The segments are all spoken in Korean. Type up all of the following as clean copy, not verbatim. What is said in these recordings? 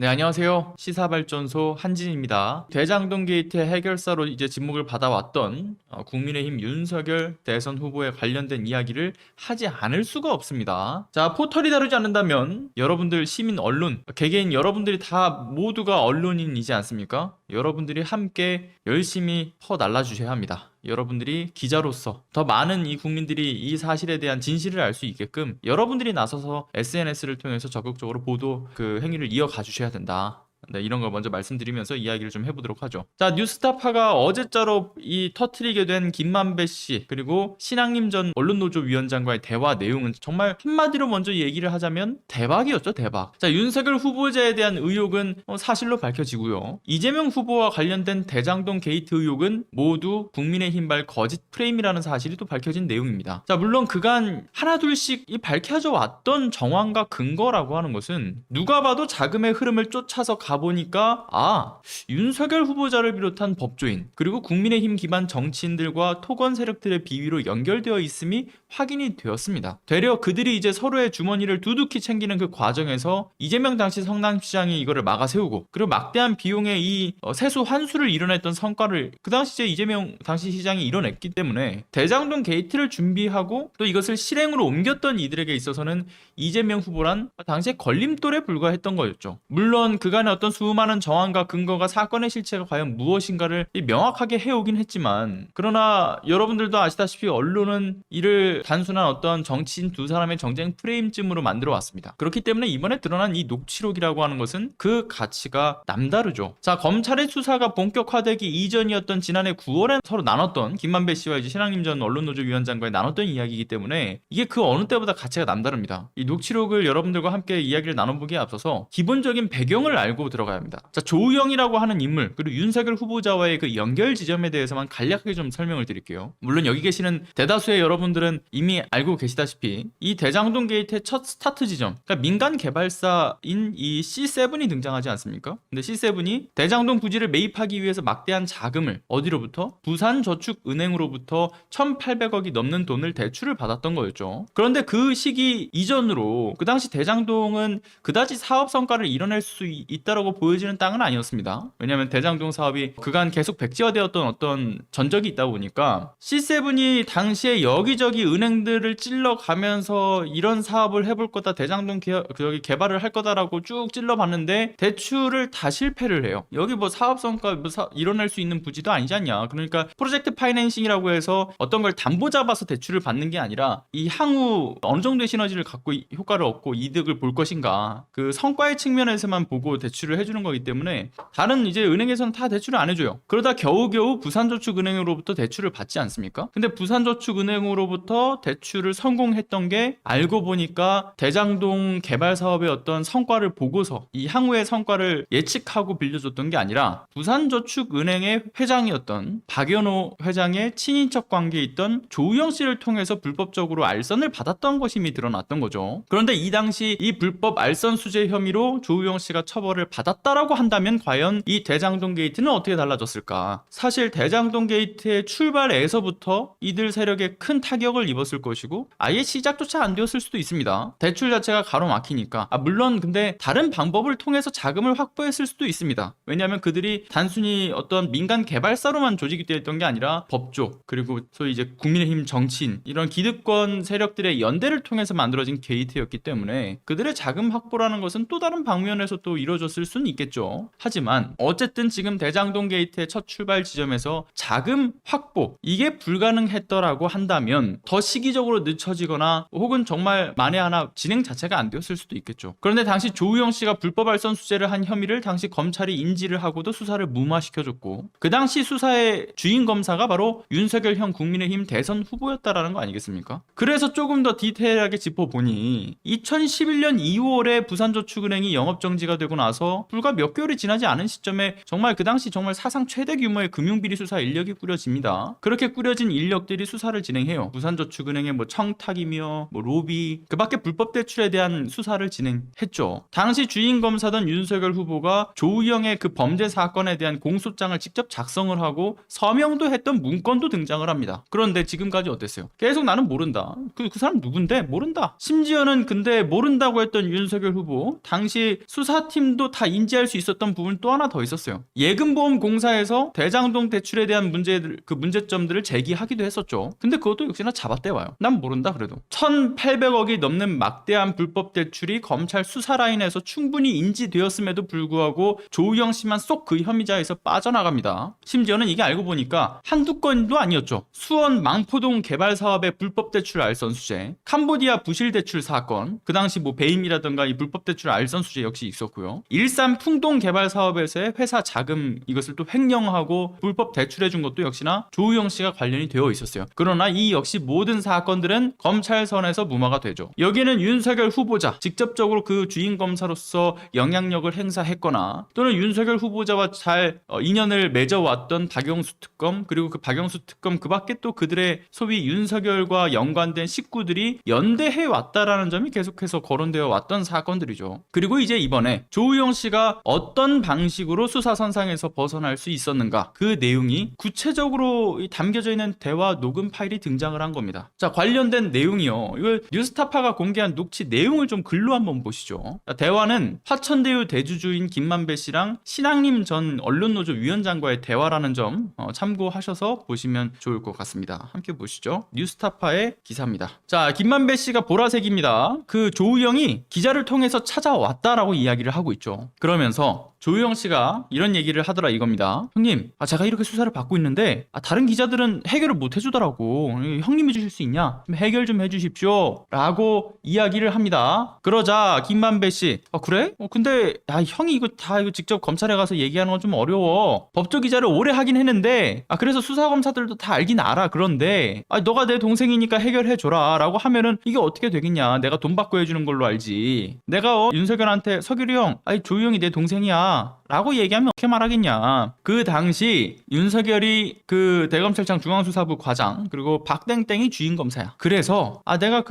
네, 안녕하세요. 시사발전소 한진입니다. 대장동 게이트 해결사로 이제 지목을 받아왔던 국민의힘 윤석열 대선 후보에 관련된 이야기를 하지 않을 수가 없습니다. 자, 포털이 다루지 않는다면 여러분들 시민 언론, 개개인 여러분들이 다 모두가 언론인이지 않습니까? 여러분들이 함께 열심히 퍼날라주셔야 합니다. 여러분들이 기자로서 더 많은 이 국민들이 이 사실에 대한 진실을 알 수 있게끔 여러분들이 나서서 SNS를 통해서 적극적으로 보도 행위를 이어가 주셔야 된다. 네, 이런 걸 먼저 말씀드리면서 이야기를 좀 해보도록 하죠. 자, 뉴스타파가 어제자로 터트리게 된 김만배 씨 그리고 신앙림 전 언론노조 위원장과의 대화 내용은 정말 한마디로 먼저 얘기를 하자면 대박이었죠, 대박. 자, 윤석열 후보자에 대한 의혹은 사실로 밝혀지고요. 이재명 후보와 관련된 대장동 게이트 의혹은 모두 국민의힘발 거짓 프레임이라는 사실이 또 밝혀진 내용입니다. 자, 물론 그간 하나둘씩 밝혀져 왔던 정황과 근거라고 하는 것은 누가 봐도 자금의 흐름을 쫓아서 가보니까 윤석열 후보자를 비롯한 법조인 그리고 국민의힘 기반 정치인들과 토건 세력들의 비위로 연결되어 있음이 확인이 되었습니다. 되려 그들이 이제 서로의 주머니를 두둑히 챙기는 그 과정에서 이재명 당시 성남시장이 이거를 막아세우고 그리고 막대한 비용의 이 세수 환수를 이뤄냈던 성과를 그 당시 이제 이재명 당시 시장이 이뤄냈기 때문에 대장동 게이트를 준비하고 또 이것을 실행으로 옮겼던 이들에게 있어서는 이재명 후보란 당시에 걸림돌에 불과했던 거였죠. 물론 그간의 어떤 수많은 정황과 근거가 사건의 실체가 과연 무엇인가를 명확하게 해오긴 했지만 그러나 여러분들도 아시다시피 언론은 이를 단순한 어떤 정치인 두 사람의 정쟁 프레임쯤으로 만들어 왔습니다. 그렇기 때문에 이번에 드러난 이 녹취록이라고 하는 것은 그 가치가 남다르죠. 자, 검찰의 수사가 본격화되기 이전이었던 지난해 9월에 서로 나눴던 김만배 씨와 이제 신앙림 전 언론노조 위원장과의 나눴던 이야기이기 때문에 이게 그 어느 때보다 가치가 남다릅니다. 이 녹취록을 여러분들과 함께 이야기를 나눠보기에 앞서서 기본적인 배경을 알고 들어가야 합니다. 자, 조우영이라고 하는 인물 그리고 윤석열 후보자와의 그 연결 지점에 대해서만 간략하게 좀 설명을 드릴게요. 물론 여기 계시는 대다수의 여러분들은 이미 알고 계시다시피 이 대장동 게이트의 첫 스타트 지점, 그러니까 민간 개발사인 이 C7이 등장하지 않습니까? 근데 C7이 대장동 부지를 매입하기 위해서 막대한 자금을 어디로부터? 부산저축은행으로부터 1,800억이 넘는 돈을 대출을 받았던 거였죠. 그런데 그 시기 이전으로 그 당시 대장동은 그다지 사업 성과를 이뤄낼 수 있다라고 보여지는 땅은 아니었습니다. 왜냐하면 대장동 사업이 그간 계속 백지화되었던 어떤 전적이 있다 보니까 C7이 당시에 여기저기 은행들을 찔러가면서 이런 사업을 해볼 거다, 대장동 개발을 할 거다라고 쭉 찔러봤는데 대출을 다 실패를 해요. 여기 뭐 사업 성과 이뤄낼 수 있는 부지도 아니지 않냐. 그러니까 프로젝트 파이낸싱이라고 해서 어떤 걸 담보 잡아서 대출을 받는 게 아니라 이 향후 어느 정도의 시너지를 갖고 효과를 얻고 이득을 볼 것인가, 그 성과의 측면에서만 보고 대출을 해주는 거기 때문에 다른 이제 은행에서는 다 대출을 안 해줘요. 그러다 겨우겨우 부산저축은행으로부터 대출을 받지 않습니까? 근데 부산저축은행으로부터 대출을 성공했던 게 알고 보니까 대장동 개발 사업의 어떤 성과를 보고서 이 향후의 성과를 예측하고 빌려줬던 게 아니라 부산저축은행의 회장이었던 박연호 회장의 친인척 관계에 있던 조우영 씨를 통해서 불법적으로 알선을 받았던 것임이 드러났던 거죠. 그런데 이 당시 이 불법 알선 수재 혐의로 조우영 씨가 처벌을 받았다라고 한다면 과연 이 대장동 게이트는 어떻게 달라졌을까? 사실 대장동 게이트의 출발에서부터 이들 세력에 큰 타격을 입었을 것이고 아예 시작조차 안 되었을 수도 있습니다. 대출 자체가 가로막히니까. 물론 근데 다른 방법을 통해서 자금을 확보했을 수도 있습니다. 왜냐하면 그들이 단순히 어떤 민간 개발사로만 조직이 되었던 게 아니라 법조 그리고 소위 이제 국민의힘 정치인 이런 기득권 세력들의 연대를 통해서 만들어진 게이트였기 때문에 그들의 자금 확보라는 것은 또 다른 방면에서 또 이루어졌을 수는 있겠죠. 하지만 어쨌든 지금 대장동 게이트의 첫 출발 지점에서 자금 확보 이게 불가능했더라고 한다면 더 시기적으로 늦춰지거나 혹은 정말 만에 하나 진행 자체가 안 되었을 수도 있겠죠. 그런데 당시 조우영 씨가 불법 알선 수재를 한 혐의를 당시 검찰이 인지를 하고도 수사를 무마시켜줬고 그 당시 수사의 주인 검사가 바로 윤석열 형 국민의힘 대선 후보였다라는 거 아니겠습니까? 그래서 조금 더 디테일하게 짚어보니 2011년 2월에 부산저축은행이 영업정지가 되고 나서 불과 몇 개월이 지나지 않은 시점에 정말 그 당시 정말 사상 최대 규모의 금융비리 수사 인력이 꾸려집니다. 그렇게 꾸려진 인력들이 수사를 진행해요. 부산저축은행의 뭐 청탁이며 뭐 로비 그 밖에 불법 대출에 대한 수사를 진행했죠. 당시 주인 검사던 윤석열 후보가 조우영의 그 범죄 사건에 대한 공소장을 직접 작성을 하고 서명도 했던 문건도 등장을 합니다. 그런데 지금까지 어땠어요? 계속 나는 모른다. 그 사람 누군데? 모른다. 심지어는 근데 모른다고 했던 윤석열 후보 당시 수사팀도 다 인지할 수 있었던 부분 또 하나 더 있었어요. 예금보험공사에서 대장동 대출에 대한 문제점들을 제기하기도 했었죠. 근데 그것도 역시나 잡아떼와요. 난 모른다 그래도. 1,800억이 넘는 막대한 불법 대출이 검찰 수사 라인에서 충분히 인지되었음에도 불구하고 조우영 씨만 쏙 그 혐의자에서 빠져나갑니다. 심지어는 이게 알고 보니까 한두 건도 아니었죠. 수원 망포동 개발 사업의 불법 대출 알선수재, 캄보디아 부실 대출 사건, 그 당시 뭐 배임이라든가 이 불법 대출 알선수재 역시 있었고요. 일산 풍동 개발 사업에서의 회사 자금 이것을 또 횡령하고 불법 대출해준 것도 역시나 조우영 씨가 관련이 되어 있었어요. 그러나 이 역시 모든 사건들은 검찰 선에서 무마가 되죠. 여기에는 윤석열 후보자 직접적으로 그 주인 검사로서 영향력을 행사했거나 또는 윤석열 후보자와 잘 인연을 맺어왔던 박영수 특검, 그리고 그 박영수 특검 그 밖에 또 그들의 소위 윤석열과 연관된 식구들이 연대해 왔다라는 점이 계속해서 거론되어 왔던 사건들이죠. 그리고 이제 이번에 조우영 씨가 어떤 방식으로 수사선상에서 벗어날 수 있었는가, 그 내용이 구체적으로 담겨져 있는 대화 녹음 파일이 등장을 한 겁니다. 자, 관련된 내용이요. 이걸 뉴스타파가 공개한 녹취 내용을 좀 글로 한번 보시죠. 자, 대화는 화천대유 대주주인 김만배 씨랑 신앙림 전 언론노조 위원장과의 대화라는 점 참고하셔서 보시면 좋을 것 같습니다. 함께 보시죠. 뉴스타파의 기사입니다. 자, 김만배 씨가 보라색입니다. 그 조우영이 기자를 통해서 찾아왔다라고 이야기를 하고 있죠. 그러면서 조우영 씨가 이런 얘기를 하더라 이겁니다. 형님, 제가 이렇게 수사를 받고 있는데 다른 기자들은 해결을 못 해주더라고. 형님이 주실 수 있냐? 좀 해결 좀 해주십시오 라고 이야기를 합니다. 그러자 김만배 씨, 그래? 근데 형이 이거 직접 검찰에 가서 얘기하는 건 좀 어려워. 법조 기자를 오래 하긴 했는데 그래서 수사검사들도 다 알긴 알아. 그런데 너가 내 동생이니까 해결해줘라 라고 하면은 이게 어떻게 되겠냐. 내가 돈 받고 해주는 걸로 알지. 내가 윤석열한테 서규리 형, 조우영이 내 동생이야 라고 얘기하면 어떻게 말하겠냐. 그 당시 윤석열이 그 대검찰청 중앙수사부 과장, 그리고 박땡땡이 주인검사야. 그래서 내가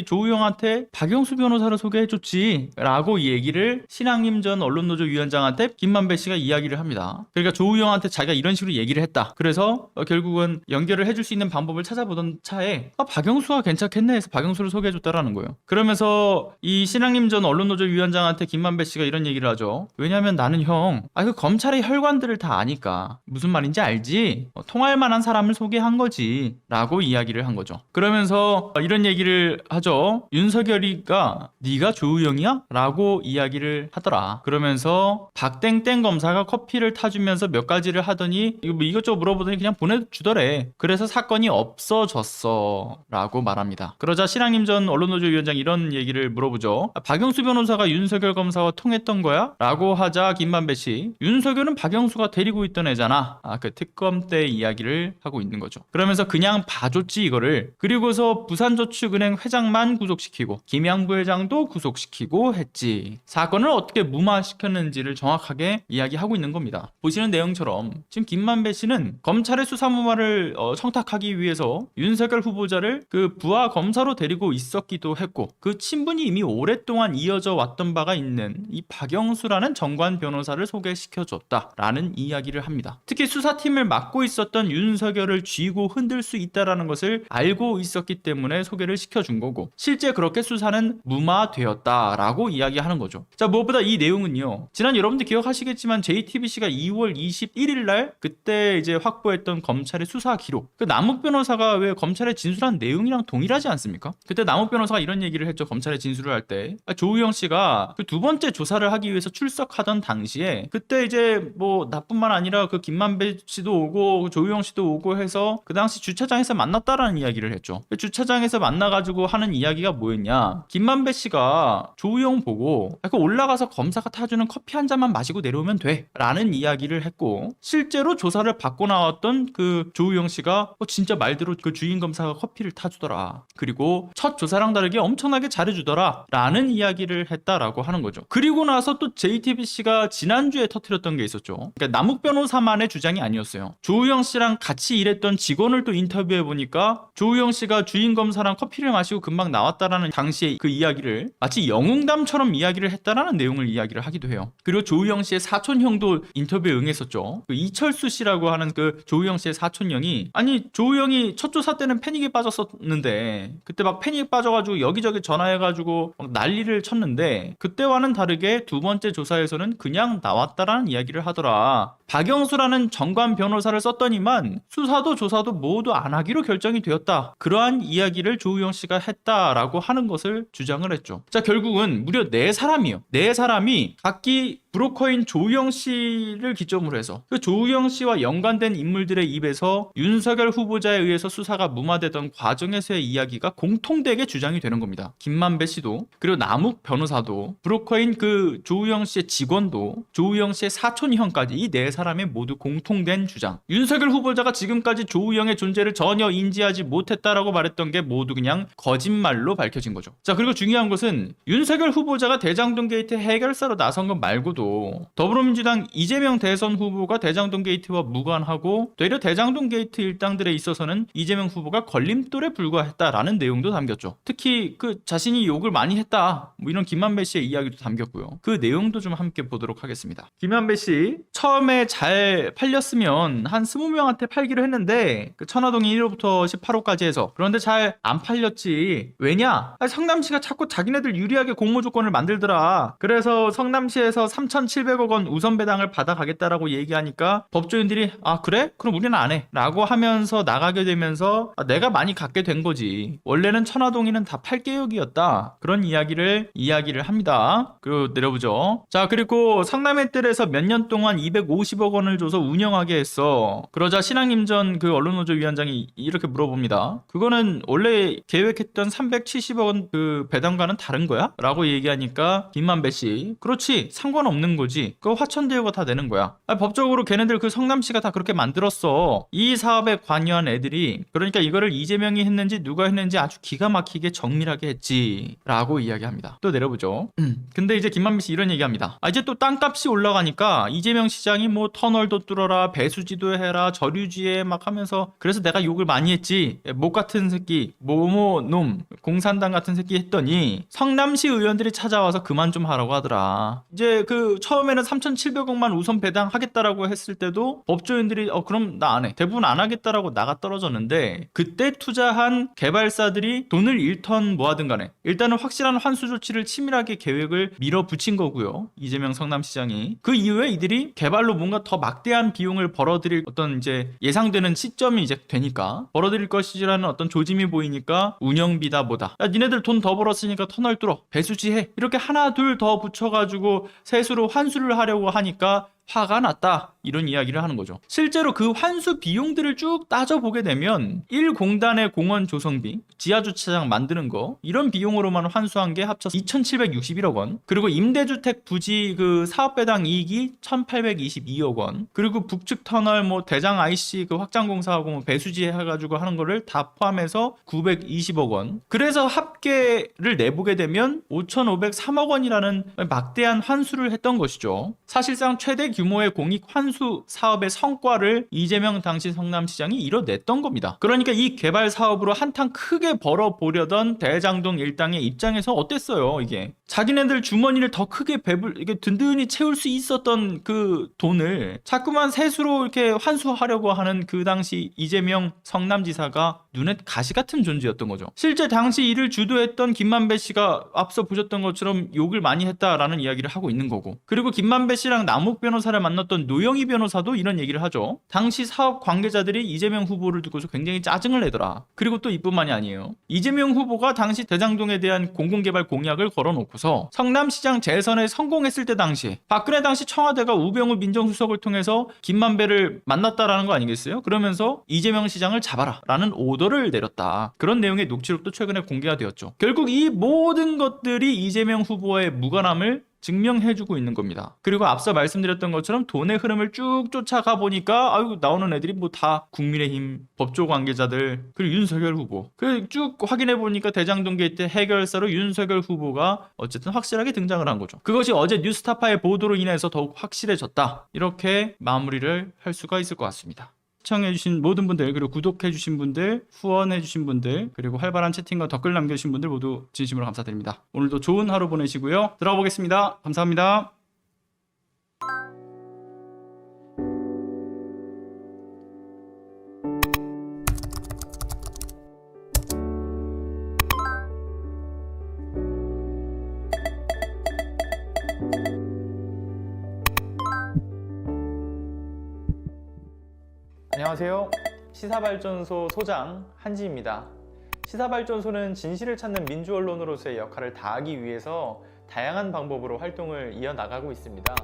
조우영한테 박영수 변호사를 소개해줬지 라고 얘기를 신앙림 전 언론노조 위원장한테 김만배 씨가 이야기를 합니다. 그러니까 조우영한테 자기가 이런 식으로 얘기를 했다. 그래서 결국은 연결을 해줄 수 있는 방법을 찾아보던 차에 박영수가 괜찮겠네 해서 박영수를 소개해줬다라는 거예요. 그러면서 이 신앙림 전 언론노조 위원장한테 김만배 씨가 이런 얘기를 하죠. 왜냐면 나는 형, 그 검찰의 혈관들을 다 아니까 무슨 말인지 알지? 통할 만한 사람을 소개한 거지 라고 이야기를 한 거죠. 그러면서 이런 얘기를 하죠. 윤석열이가 네가 조우영이야? 라고 이야기를 하더라. 그러면서 박땡땡 검사가 커피를 타주면서 몇 가지를 하더니 이것저것 물어보더니 그냥 보내주더래. 그래서 사건이 없어졌어 라고 말합니다. 그러자 신앙림 전 언론노조 위원장이 이런 얘기를 물어보죠. 박영수 변호사가 윤석열 검사와 통했던 거야? 라고 하자 김만배 씨, 윤석열은 박영수가 데리고 있던 애잖아. 그 특검 때 이야기를 하고 있는 거죠. 그러면서 그냥 봐줬지 이거를. 그리고서 부산저축은행 회장만 구속시키고 김양 부회장도 구속시키고 했지. 사건을 어떻게 무마시켰는지를 정확하게 이야기하고 있는 겁니다. 보시는 내용처럼 지금 김만배 씨는 검찰의 수사 무마를 청탁하기 위해서 윤석열 후보자를 그 부하 검사로 데리고 있었기도 했고, 그 친분이 이미 오랫동안 이어져 왔던 바가 있는 이 박영수라는 정관 변호사를 소개시켜줬다라는 이야기를 합니다. 특히 수사팀을 맡고 있었던 윤석열을 쥐고 흔들 수 있다라는 것을 알고 있었기 때문에 소개를 시켜준 거고, 실제 그렇게 수사는 무마되었다라고 이야기하는 거죠. 자, 무엇보다 이 내용은요, 지난 여러분들 기억하시겠지만 JTBC가 2월 21일 날 그때 이제 확보했던 검찰의 수사 기록, 그 남욱 변호사가 왜 검찰에 진술한 내용이랑 동일하지 않습니까? 그때 남욱 변호사가 이런 얘기를 했죠. 검찰에 진술을 할 때 조우영 씨가 그 두 번째 조사를 하기 위해서 출석하던 당시에 그때 이제 뭐 나뿐만 아니라 그 김만배 씨도 오고 조우영 씨도 오고 해서 그 당시 주차장에서 만났다라는 이야기를 했죠. 주차장에서 만나가지고 하는 이야기가 뭐였냐, 김만배 씨가 조우영 보고 올라가서 검사가 타주는 커피 한 잔만 마시고 내려오면 돼 라는 이야기를 했고, 실제로 조사를 받고 나왔던 그 조우영 씨가 진짜 말대로 그 주인 검사가 커피를 타주더라, 그리고 첫 조사랑 다르게 엄청나게 잘해주더라 라는 이야기를 했다라고 하는 거죠. 그리고 나서 또 JTBC가 씨가 지난주에 터뜨렸던 게 있었죠. 그러니까 남욱 변호사만의 주장이 아니었어요. 조우영 씨랑 같이 일했던 직원을 또 인터뷰해 보니까 조우영 씨가 주인 검사랑 커피를 마시고 금방 나왔다라는 당시의 그 이야기를 마치 영웅담처럼 이야기를 했다라는 내용을 이야기를 하기도 해요. 그리고 조우영 씨의 사촌 형도 인터뷰에 응했었죠. 그 이철수 씨라고 하는 그 조우영 씨의 사촌 형이, 아니 조우영이 첫 조사 때는 패닉에 빠졌었는데 그때 막 패닉에 빠져가지고 여기저기 전화해가지고 막 난리를 쳤는데 그때와는 다르게 두 번째 조사에서는 그냥 나왔다라는 이야기를 하더라. 박영수라는 정관 변호사를 썼더니만 수사도 조사도 모두 안 하기로 결정이 되었다. 그러한 이야기를 조우영 씨가 했다라고 하는 것을 주장을 했죠. 자, 결국은 무려 4사람이요. 4사람이 각기 브로커인 조우영 씨를 기점으로 해서 그 조우영 씨와 연관된 인물들의 입에서 윤석열 후보자에 의해서 수사가 무마되던 과정에서의 이야기가 공통되게 주장이 되는 겁니다. 김만배 씨도, 그리고 남욱 변호사도, 브로커인 그 조우영 씨의 직원도, 조우영 씨의 사촌 형까지 이 4사람의 모두 공통된 주장. 윤석열 후보자가 지금까지 조우영의 존재를 전혀 인지하지 못했다라고 말했던 게 모두 그냥 거짓말로 밝혀진 거죠. 자, 그리고 중요한 것은 윤석열 후보자가 대장동 게이트 해결사로 나선 것 말고도 더불어민주당 이재명 대선 후보가 대장동 게이트와 무관하고 되려 대장동 게이트 일당들에 있어서는 이재명 후보가 걸림돌에 불과했다라는 내용도 담겼죠. 특히 그 자신이 욕을 많이 했다, 뭐 이런 김만배 씨의 이야기도 담겼고요. 그 내용도 좀 함께 보도록 하겠습니다. 김만배 씨 처음에 잘 팔렸으면 한 20명한테 팔기로 했는데 그 천화동이 1호부터 18호까지 해서, 그런데 잘 안 팔렸지. 왜냐? 성남시가 자꾸 자기네들 유리하게 공모 조건을 만들더라. 그래서 성남시에서 3,700억 원 우선 배당을 받아가겠다라고 얘기하니까 법조인들이 아 그래? 그럼 우리는 안 해 라고 하면서 나가게 되면서 내가 많이 갖게 된 거지. 원래는 천화동이는 다 팔 계획이었다. 그런 이야기를 합니다. 그리고 내려보죠. 자, 그리고 성남의뜰에서 몇 년 동안 250억 원을 줘서 운영하게 했어. 그러자 신앙임전 그 언론노조 위원장이 이렇게 물어봅니다. 그거는 원래 계획했던 370억 원 그 배당과는 다른 거야? 라고 얘기하니까 김만배 씨, 그렇지, 상관없는 거지. 그거 화천대유가 다 내는 거야. 법적으로 걔네들 그 성남시가 다 그렇게 만들었어. 이 사업에 관여한 애들이, 그러니까 이거를 이재명이 했는지 누가 했는지 아주 기가 막히게 정밀하게 했지 라고 이야기합니다. 또 내려보죠. 근데 이제 김만배 씨 이런 얘기합니다. 이제 또 땅값이 올라가니까 이재명 시장이 뭐 터널도 뚫어라, 배수지도 해라, 저류지에 막 하면서, 그래서 내가 욕을 많이 했지. 목 같은 새끼, 모모 놈, 공산당 같은 새끼 했더니 성남시 의원들이 찾아와서 그만 좀 하라고 하더라. 이제 그 처음에는 3,700억만 우선 배당하겠다라고 했을 때도 법조인들이 그럼 나 안 해, 대부분 안 하겠다라고 나가 떨어졌는데, 그때 투자한 개발사들이 돈을 1턴 뭐하든 간에 일단은 확실한 환수 조치를 치밀하게 계획을 밀어붙인 거고요. 이재명 성남시장이 그 이후에 이들이 개발로 뭔가 더 막대한 비용을 벌어들일 어떤 이제 예상되는 시점이 이제 되니까, 벌어들일 것이라는 어떤 조짐이 보이니까 운영비다 뭐다, 야 니네들 돈 더 벌었으니까 터널 뚫어, 배수지 해, 이렇게 하나 둘 더 붙여가지고 세수로 환수를 하려고 하니까 화가 났다, 이런 이야기를 하는 거죠. 실제로 그 환수 비용들을 쭉 따져보게 되면 1공단의 공원 조성비, 지하주차장 만드는 거, 이런 비용으로만 환수한 게 합쳐서 2,761억 원, 그리고 임대주택 부지 그 사업배당 이익이 1,822억 원, 그리고 북측 터널 뭐 대장 IC 그 확장공사하고 뭐 배수지 해가지고 하는 거를 다 포함해서 920억 원, 그래서 합계를 내보게 되면 5,503억 원이라는 막대한 환수를 했던 것이죠. 사실상 최대 규모의 공익 환수 사업의 성과를 이재명 당시 성남시장이 이뤄냈던 겁니다. 그러니까 이 개발 사업으로 한탕 크게 벌어보려던 대장동 일당의 입장에서 어땠어요? 이게 자기네들 주머니를 더 크게 이게 든든히 채울 수 있었던 그 돈을 자꾸만 세수로 이렇게 환수하려고 하는 그 당시 이재명 성남지사가 눈에 가시 같은 존재였던 거죠. 실제 당시 이를 주도했던 김만배 씨가 앞서 보셨던 것처럼 욕을 많이 했다라는 이야기를 하고 있는 거고, 그리고 김만배 씨랑 남욱 변호사를 만났던 노영희 변호사도 이런 얘기를 하죠. 당시 사업 관계자들이 이재명 후보를 두고서 굉장히 짜증을 내더라. 그리고 또 이뿐만이 아니에요. 이재명 후보가 당시 대장동에 대한 공공개발 공약을 걸어놓고서 성남시장 재선에 성공했을 때 당시 박근혜 당시 청와대가 우병우 민정수석을 통해서 김만배를 만났다라는 거 아니겠어요? 그러면서 이재명 시장을 잡아라 라는 오더를 내렸다. 그런 내용의 녹취록도 최근에 공개가 되었죠. 결국 이 모든 것들이 이재명 후보의 무관함을 증명해주고 있는 겁니다. 그리고 앞서 말씀드렸던 것처럼 돈의 흐름을 쭉 쫓아가 보니까 아유 나오는 애들이 뭐 다 국민의힘 법조 관계자들 그리고 윤석열 후보 쭉 확인해 보니까 대장동 게이트 해결사로 윤석열 후보가 어쨌든 확실하게 등장을 한 거죠. 그것이 어제 뉴스타파의 보도로 인해서 더욱 확실해졌다. 이렇게 마무리를 할 수가 있을 것 같습니다. 시청해주신 모든 분들 그리고 구독해주신 분들 후원해주신 분들 그리고 활발한 채팅과 댓글 남겨주신 분들 모두 진심으로 감사드립니다. 오늘도 좋은 하루 보내시고요. 들어가 보겠습니다. 감사합니다. 안녕하세요. 시사발전소 소장 한지입니다. 시사발전소는 진실을 찾는 민주언론으로서의 역할을 다하기 위해서 다양한 방법으로 활동을 이어나가고 있습니다.